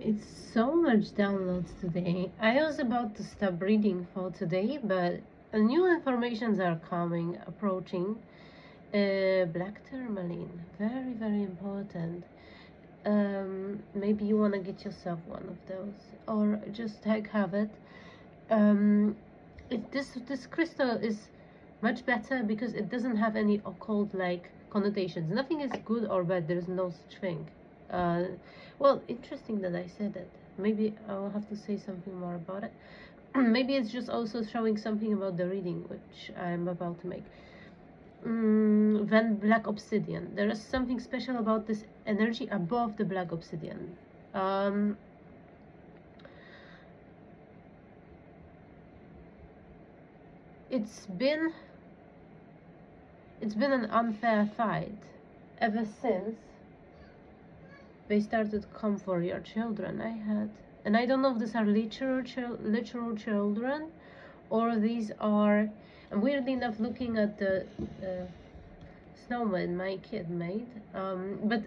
It's so much downloads today. I was about to stop reading for today, but new informations are coming, approaching. Black tourmaline, very, very important. Maybe you want to get yourself one of those, or just have it. Um, this crystal is much better because it doesn't have any occult like connotations. Nothing is good or bad. There is no such thing. Uh, well, interesting that I said that. Maybe I will have to say something more about it. Maybe it's just also showing something about the reading, which I'm about to make. Then black obsidian. There is something special about this energy above the black obsidian. It's been an unfair fight ever since they started come for your children. And I don't know if these are literal children, or these are. I'm weirdly enough looking at the snowman my kid made, but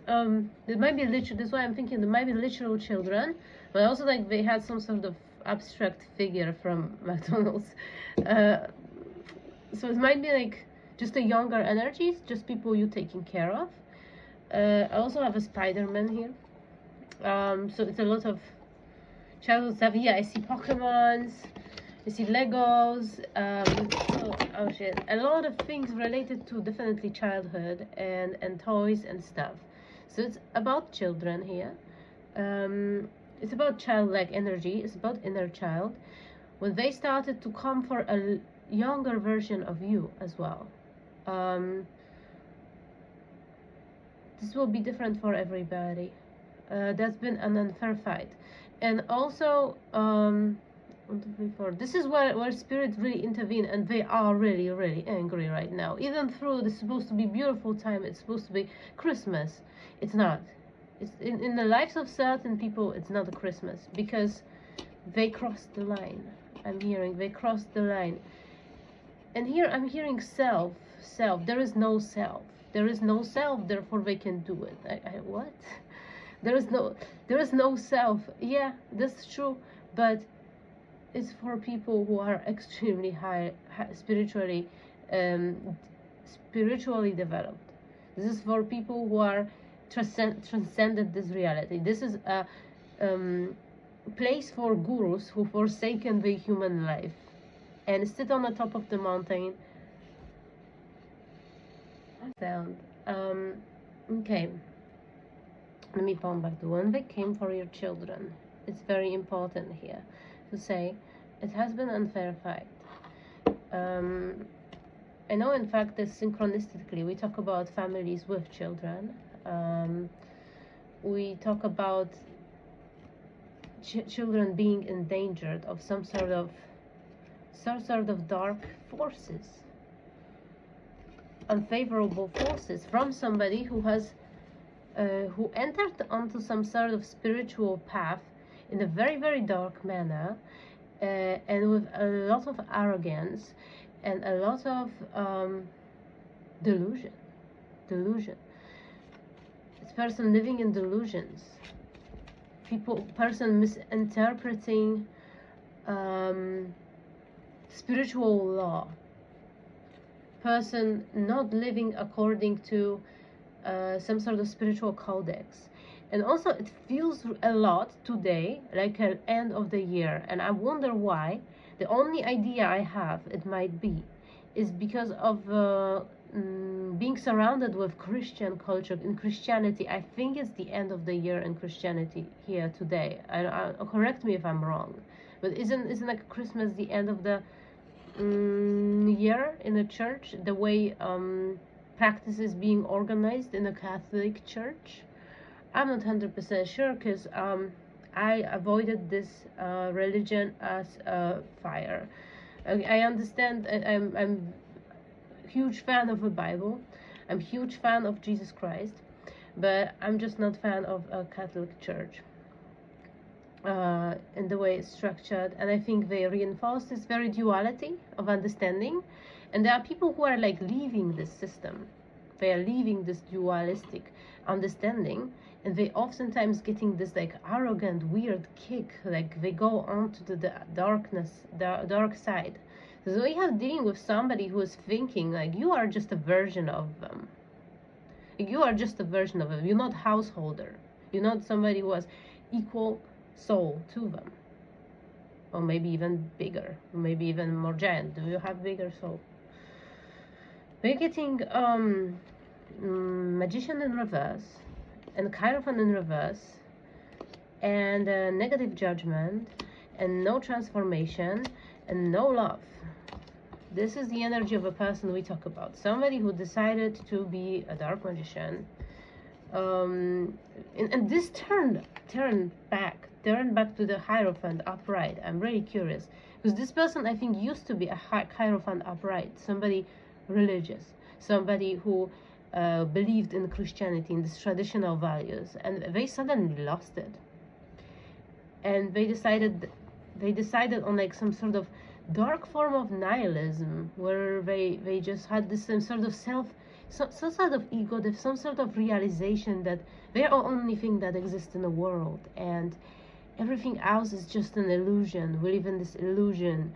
it might be literal. That's why I'm thinking there might be literal children, but also like they had some sort of abstract figure from McDonald's, so it might be like just a younger energies, just people you taking care of. I also have a Spider-Man here, so it's a lot of childhood stuff. Yeah, I see Pokemons, I see Legos, oh shit, a lot of things related to definitely childhood and toys and stuff. So it's about children here. It's about childlike energy. It's about inner child. When they started to come for a younger version of you as well. This will be different for everybody. That's been an unfair fight. And also, 1, 2, 3, 4. This is where spirit really intervene, and they are really, really angry right now. Even though this is supposed to be beautiful time, it's supposed to be Christmas. It's not. It's in the lives of certain people, it's not a Christmas because they crossed the line. I'm hearing they crossed the line. And here I'm hearing self. There is no self. There is no self, therefore they can do it. What? There is no self. Yeah, that's true, but it's for people who are extremely high spiritually developed. This is for people who are transcended this reality. This is a place for gurus who forsaken the human life and sit on the top of the mountain. Sound. Okay. Let me point back to when they came for your children. It's very important here to say it has been an unfair fight. I know, in fact, that synchronistically we talk about families with children. We talk about children being endangered of some sort of dark forces, unfavorable forces from somebody who has who entered onto some sort of spiritual path in a very, very dark manner, and with a lot of arrogance and a lot of delusion. This person living in delusions. Person misinterpreting spiritual law. Person not living according to some sort of spiritual codex. And also it feels a lot today like an end of the year, and I wonder why. The only idea I have, it might be, is because of being surrounded with Christian culture. In Christianity, I think it's the end of the year in Christianity here today. Correct me if I'm wrong, but isn't like Christmas the end of the year in the church, the way practices being organized in a Catholic church? I'm not 100% sure because I avoided this religion as a fire. I understand. I'm a huge fan of the Bible. I'm a huge fan of Jesus Christ, but I'm just not fan of a Catholic church in the way it's structured. And I think they reinforce this very duality of understanding. And there are people who are like leaving this system. They are leaving this dualistic understanding and they oftentimes getting this like arrogant weird kick, like they go onto the darkness, the dark side. So we have dealing with somebody who is thinking like you are just a version of them. You are just a version of them. You're not householder. You're not somebody who has equal soul to them, or maybe even bigger, maybe even more giant. Do you have bigger soul? We're getting Magician in reverse, and Hierophant in reverse, and negative judgment, and no transformation, and no love. This is the energy of a person we talk about. Somebody who decided to be a dark magician. And this turned back to the Hierophant upright. I'm really curious. Because this person, I think, used to be a Hierophant upright. Somebody religious. Somebody who believed in Christianity, in these traditional values. And they suddenly lost it. And they decided on like some sort of dark form of nihilism, where they just had this some sort of some sort of ego, some sort of realization that they're the only thing that exists in the world, and everything else is just an illusion. We live in this illusion.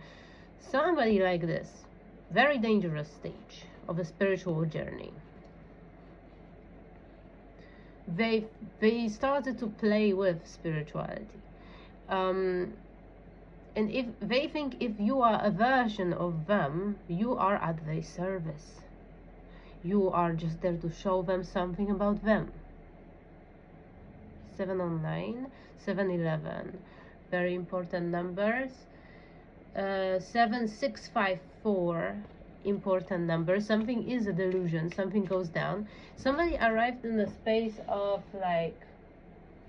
Somebody like this, very dangerous stage of a spiritual journey. They started to play with spirituality. And if they think if you are a version of them, you are at their service. You are just there to show them something about them. 709, 711, very important numbers. 7654, important number. Something is a delusion, something goes down. Somebody arrived in the space of like,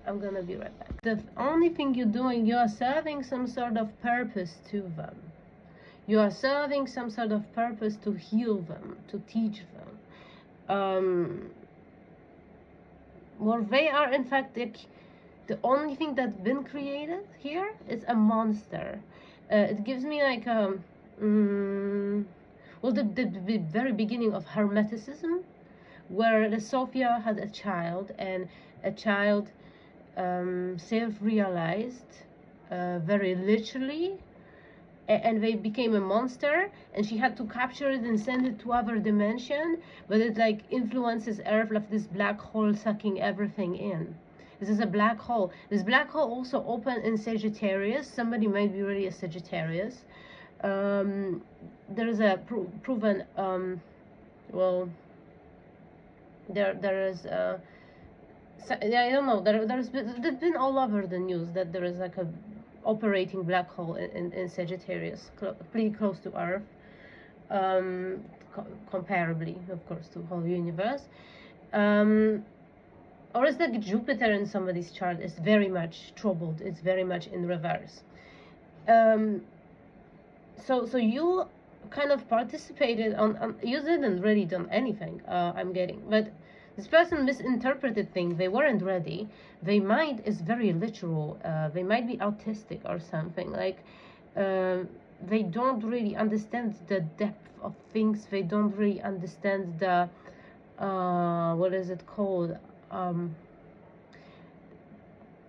I'm gonna be right back. The only thing you're doing, you are serving some sort of purpose to them. You are serving some sort of purpose to heal them, to teach them. Well, they are in fact the only thing that's been created here is a monster. It gives me like well, the very beginning of Hermeticism, where the Sophia had a child, and a child self-realized very literally, and they became a monster, and she had to capture it and send it to other dimension, but it like influences Earth like this black hole sucking everything in. This is a black hole. This black hole also open in Sagittarius. Somebody might be really a Sagittarius. There is a proven well, there is yeah, I don't know, there's been all over the news that there is like a operating black hole in Sagittarius, pretty close to Earth, comparably, of course, to the whole universe. Or it's like Jupiter in somebody's chart is very much troubled. It's very much in reverse. So you kind of participated on you didn't really done anything, I'm getting, but this person misinterpreted things. They weren't ready. Their mind is very literal. They might be autistic or something. Like they don't really understand the depth of things. They don't really understand the what is it called,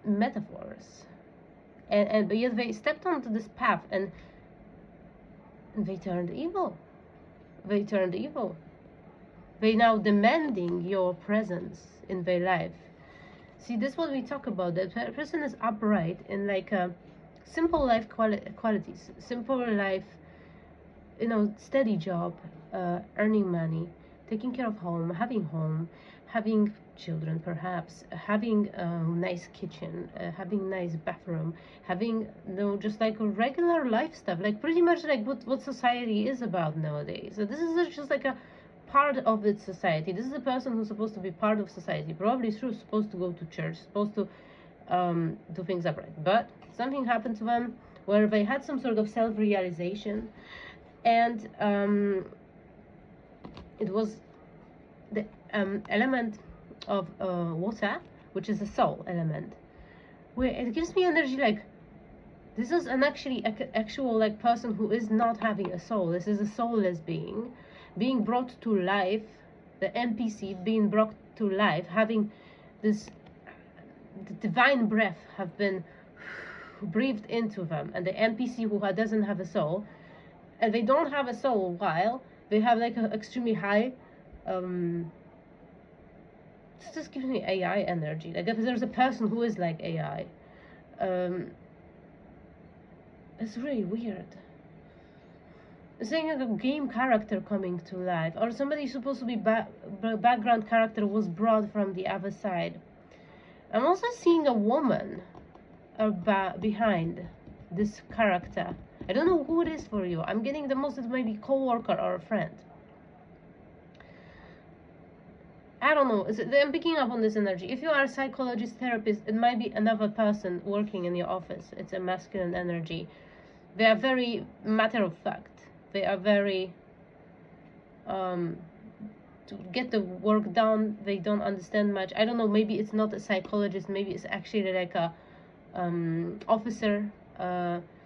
metaphors. But yet they stepped onto this path, and they turned evil. They turned evil. They now demanding your presence in their life. See, this is what we talk about. The person is upright in like simple life qualities, simple life, you know, steady job, earning money, taking care of home, having children, perhaps having a nice kitchen, having nice bathroom, having, you know, just like a regular life stuff, like pretty much like what society is about nowadays. So this is just like a part of its society. This is a person who's supposed to be part of society, probably supposed to go to church, supposed to do things upright, but something happened to them where they had some sort of self-realization, and it was the element of water, which is a soul element, where it gives me energy like this is an actual like person who is not having a soul. This is a soulless being brought to life, the NPC being brought to life, having this the divine breath have been breathed into them, and the NPC who doesn't have a soul, and they don't have a soul while they have like an extremely high this just gives me AI energy. Like if there's a person who is like AI, it's really weird. It's like a game character coming to life, or somebody supposed to be background character was brought from the other side. I'm also seeing a woman behind this character. I don't know who it is for you. I'm getting the most, it might be co-worker or a friend. I don't know. I'm picking up on this energy. If you are a psychologist, therapist, it might be another person working in your office. It's a masculine energy. They are very matter of fact. They are very to get the work done. They don't understand much. I don't know. Maybe it's not a psychologist. Maybe it's actually like a officer.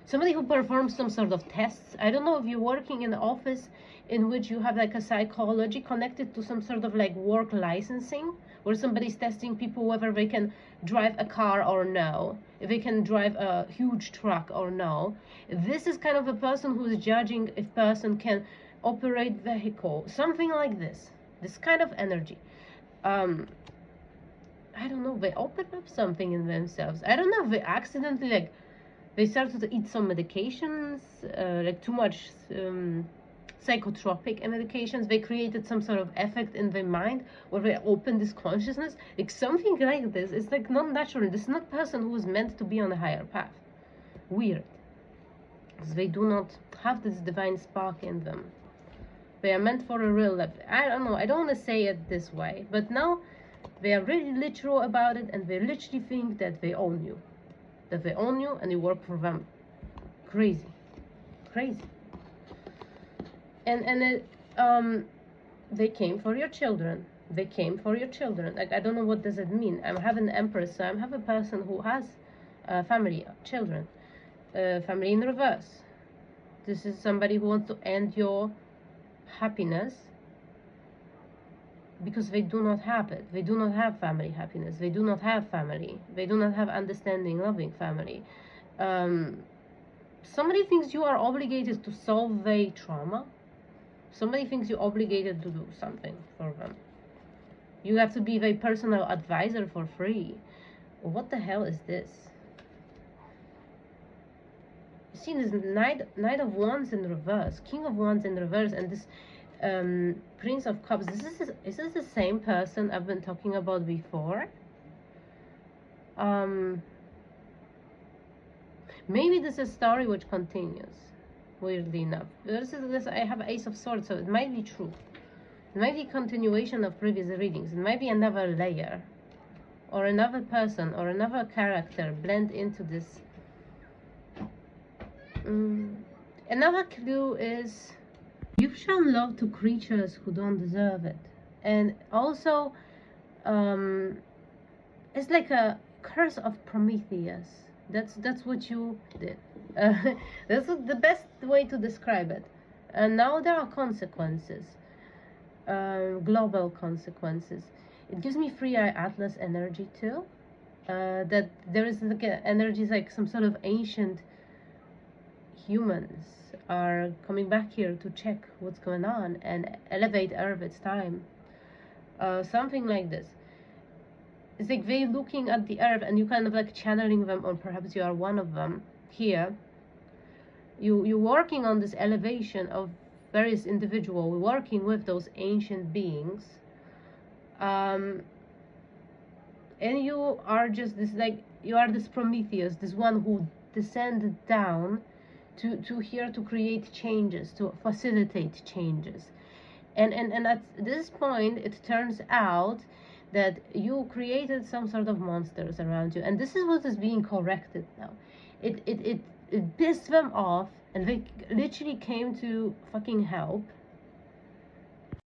Somebody who performs some sort of tests. I don't know if you're working in an office in which you have like a psychology connected to some sort of like work licensing, where somebody's testing people whether they can drive a car or no, if they can drive a huge truck or no. This is kind of a person who's judging if person can operate vehicle, something like this kind of energy. I don't know, they open up something in themselves. I don't know if they accidentally like they started to eat some medications, like too much psychotropic medications. They created some sort of effect in their mind where they open this consciousness, like something like this. It's like not natural. This is not person who is meant to be on a higher path. Weird, because they do not have this divine spark in them. They are meant for a real life. I don't know, I don't want to say it this way, but now they are really literal about it, and they literally think that they own you, and you work for them. Crazy. And they came for your children. Like, I don't know what does it mean. I have an empress, so I have a person who has family, children, family in reverse. This is somebody who wants to end your happiness because they do not have it. They do not have family happiness. They do not have family. They do not have understanding, loving family. Somebody thinks you are obligated to solve their trauma. Somebody thinks you're obligated to do something for them. You have to be their personal advisor for free. What the hell is this? You see this Knight of Wands in reverse, King of Wands in reverse, and this Prince of Cups. Is this the same person I've been talking about before? Maybe this is a story which continues. Weirdly enough, I have Ace of Swords, so it might be true. It might be a continuation of previous readings. It might be another layer, or another person, or another character blend into this. Another clue is you've shown love to creatures who don't deserve it, and also it's like a curse of Prometheus. That's what you did. That's the best way to describe it. And now there are consequences, global consequences. It gives me Free Eye Atlas energy too. That there is like energies like some sort of ancient humans are coming back here to check what's going on and elevate Earth its time. Something like this. It's like they looking at the Earth and you kind of like channeling them, or perhaps you are one of them here. You're working on this elevation of various individuals, working with those ancient beings, and you are just this, like, you are this Prometheus, this one who descended down to here to create changes, to facilitate changes, and at this point it turns out that you created some sort of monsters around you, and this is what is being corrected now. It pissed them off, and they literally came to fucking help.